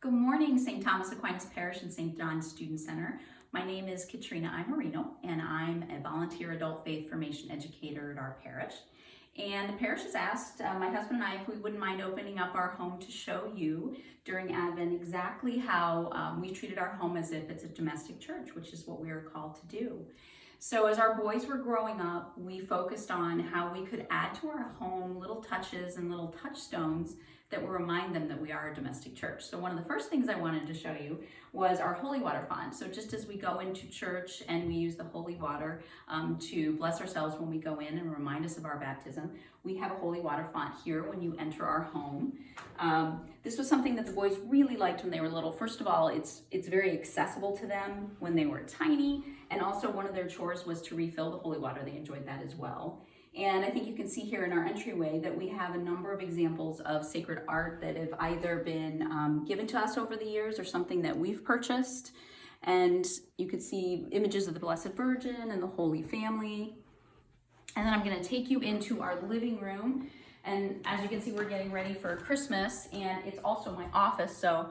Good morning, St. Thomas Aquinas Parish and St. John's Student Center. My name is Katrina Iamarino, and I'm a volunteer adult faith formation educator at our parish. And the parish has asked my husband and I if we wouldn't mind opening up our home to show you during Advent exactly how we've treated our home as if it's a domestic church, which is what we are called to do. So as our boys were growing up, we focused on how we could add to our home little touches and little touchstones that will remind them that we are a domestic church. So one of the first things I wanted to show you was our holy water font. So just as we go into church and we use the holy water to bless ourselves when we go in and remind us of our baptism, we have a holy water font here when you enter our home. This was something that the boys really liked when they were little. First of all, it's very accessible to them when they were tiny, and also one of their chores was to refill the holy water. They enjoyed that as well. And I think you can see here in our entryway that we have a number of examples of sacred art that have either been given to us over the years or something that we've purchased. And you can see images of the Blessed Virgin and the Holy Family. And then I'm going to take you into our living room. And as you can see, we're getting ready for Christmas, and it's also my office. So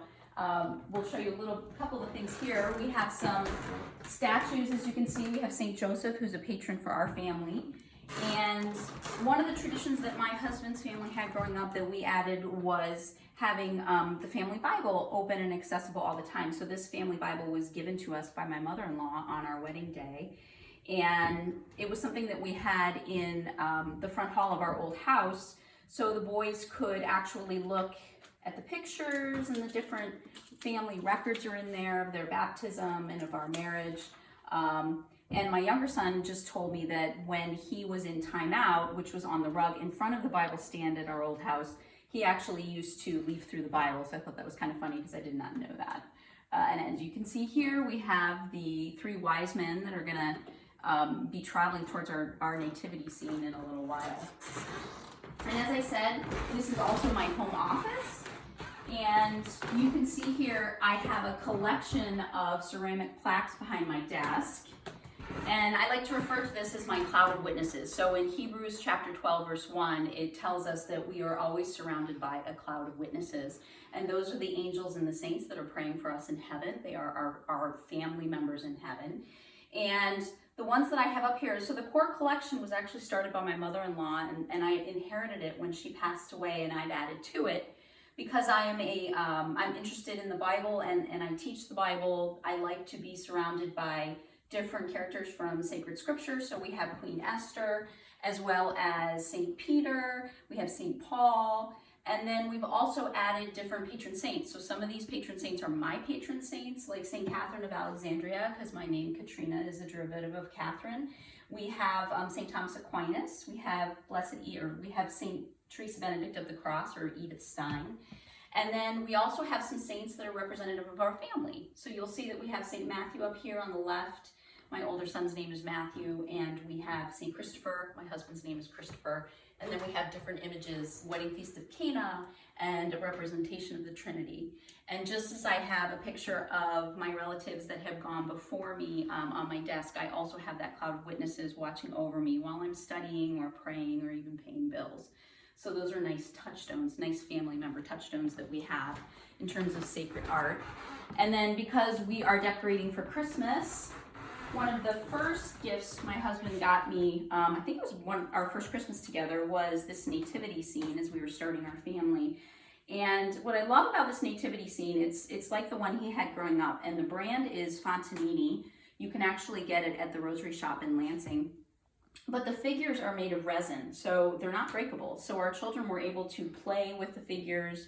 we'll show you a couple of things here. We have some statues. As you can see, we have St. Joseph, who's a patron for our family. And one of the traditions that my husband's family had growing up that we added was having the family Bible open and accessible all the time. So this family Bible was given to us by my mother-in-law on our wedding day. And it was something that we had in the front hall of our old house, so the boys could actually look at the pictures, and the different family records are in there of their baptism and of our marriage. And my younger son just told me that when he was in timeout, which was on the rug in front of the Bible stand at our old house, he actually used to leaf through the Bible. So I thought that was kind of funny because I did not know that. And as you can see here, we have the three wise men that are going to be traveling towards our nativity scene in a little while. And as I said, this is also my home office. And you can see here, I have a collection of ceramic plaques behind my desk. And I like to refer to this as my cloud of witnesses. So in Hebrews chapter 12, verse 1, it tells us that we are always surrounded by a cloud of witnesses. And those are the angels and the saints that are praying for us in heaven. They are our family members in heaven. And the ones that I have up here, so the core collection was actually started by my mother-in-law, and I inherited it when she passed away, and I've added to it. Because I'm interested in the Bible and I teach the Bible, I like to be surrounded by different characters from sacred scripture. So we have Queen Esther, as well as St. Peter, we have St. Paul, and then we've also added different patron saints. So some of these patron saints are my patron saints, like St. Catherine of Alexandria, because my name Katrina is a derivative of Catherine. We have St. Thomas Aquinas, we have we have St. Teresa Benedict of the Cross, or Edith Stein. And then we also have some saints that are representative of our family. So you'll see that we have St. Matthew up here on the left. My older son's name is Matthew, and we have St. Christopher. My husband's name is Christopher. And then we have different images, Wedding Feast of Cana, and a representation of the Trinity. And just as I have a picture of my relatives that have gone before me on my desk, I also have that cloud of witnesses watching over me while I'm studying or praying or even paying bills. So those are nice touchstones, nice family member touchstones that we have in terms of sacred art. And then because we are decorating for Christmas, one of the first gifts my husband got me, I think it was our first Christmas together, was this nativity scene as we were starting our family. And what I love about this nativity scene, it's like the one he had growing up, and the brand is Fontanini. You can actually get it at the Rosary Shop in Lansing. But the figures are made of resin, so they're not breakable. So our children were able to play with the figures.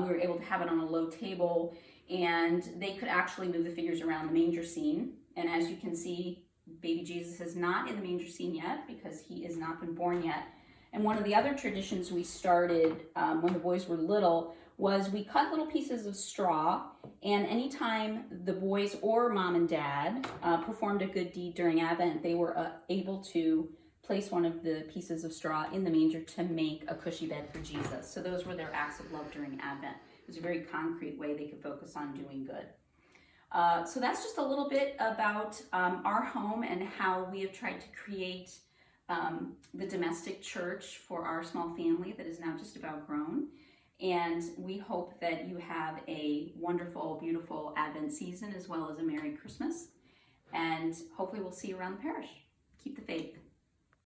We were able to have it on a low table, and they could actually move the figures around the manger scene. And as you can see, baby Jesus is not in the manger scene yet because he has not been born yet. And one of the other traditions we started when the boys were little was we cut little pieces of straw, and anytime the boys or mom and dad performed a good deed during Advent, they were able to place one of the pieces of straw in the manger to make a cushy bed for Jesus. So those were their acts of love during Advent. It was a very concrete way they could focus on doing good. So that's just a little bit about our home and how we have tried to create the domestic church for our small family that is now just about grown. And we hope that you have a wonderful, beautiful Advent season as well as a Merry Christmas. And hopefully we'll see you around the parish. Keep the faith.